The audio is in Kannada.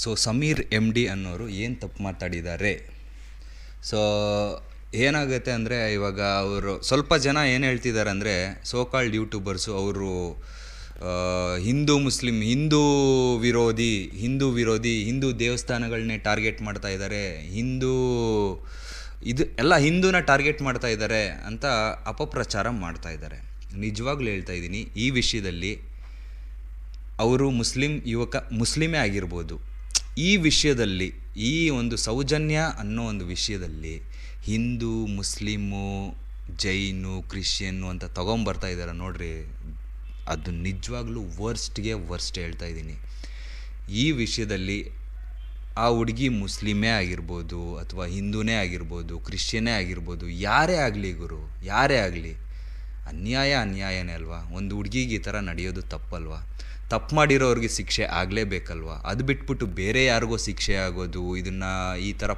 ಸೊ ಸಮೀರ್ MD ಅನ್ನೋರು ಏನು ತಪ್ಪು ಮಾತಾಡಿದ್ದಾರೆ. ಸೊ ಏನಾಗುತ್ತೆ ಅಂದರೆ, ಇವಾಗ ಅವರು ಸ್ವಲ್ಪ ಜನ ಏನು ಹೇಳ್ತಿದ್ದಾರೆ ಅಂದರೆ, ಸೋ ಕಾಲ್ಡ್ ಯೂಟ್ಯೂಬರ್ಸು ಅವರು ಹಿಂದೂ ವಿರೋಧಿ ಹಿಂದೂ ದೇವಸ್ಥಾನಗಳನ್ನೇ ಟಾರ್ಗೆಟ್ ಮಾಡ್ತಾ ಇದ್ದಾರೆ, ಎಲ್ಲ ಹಿಂದೂನ ಟಾರ್ಗೆಟ್ ಮಾಡ್ತಾ ಇದ್ದಾರೆ ಅಂತ ಅಪಪ್ರಚಾರ ಮಾಡ್ತಾ ಇದ್ದಾರೆ. ನಿಜವಾಗ್ಲೂ ಹೇಳ್ತಾ ಇದ್ದೀನಿ, ಈ ವಿಷಯದಲ್ಲಿ ಅವರು ಮುಸ್ಲಿಮೇ ಆಗಿರ್ಬೋದು. ಈ ವಿಷಯದಲ್ಲಿ, ಈ ಒಂದು ಸೌಜನ್ಯ ಅನ್ನೋ ಒಂದು ವಿಷಯದಲ್ಲಿ ಹಿಂದೂ, ಮುಸ್ಲಿಮು, ಜೈನು, ಕ್ರಿಶ್ಚಿಯನ್ನು ಅಂತ ತೊಗೊಂಬರ್ತಾ ಇದ್ದಾರೆ ನೋಡ್ರಿ, ಅದು ನಿಜವಾಗ್ಲೂ ವರ್ಸ್ಟ್ ಹೇಳ್ತಾ ಇದ್ದೀನಿ. ಈ ವಿಷಯದಲ್ಲಿ ಆ ಹುಡುಗಿ ಮುಸ್ಲಿಮೇ ಆಗಿರ್ಬೋದು, ಅಥವಾ ಹಿಂದೂನೇ ಆಗಿರ್ಬೋದು, ಕ್ರಿಶ್ಚಿಯನ್ನೇ ಆಗಿರ್ಬೋದು, ಯಾರೇ ಆಗಲಿ ಗುರು, ಯಾರೇ ಆಗಲಿ, ಅನ್ಯಾಯನೇ ಅಲ್ವಾ. ಒಂದು ಹುಡುಗಿಗೆ ಈ ಥರ ನಡೆಯೋದು ತಪ್ಪಲ್ವಾ? ತಪ್ಪು ಮಾಡಿರೋರಿಗೆ ಶಿಕ್ಷೆ ಆಗಲೇಬೇಕಲ್ವ. ಅದು ಬಿಟ್ಬಿಟ್ಟು ಬೇರೆ ಯಾರಿಗೋ ಶಿಕ್ಷೆ ಆಗೋದು, ಇದನ್ನು ಈ ಥರ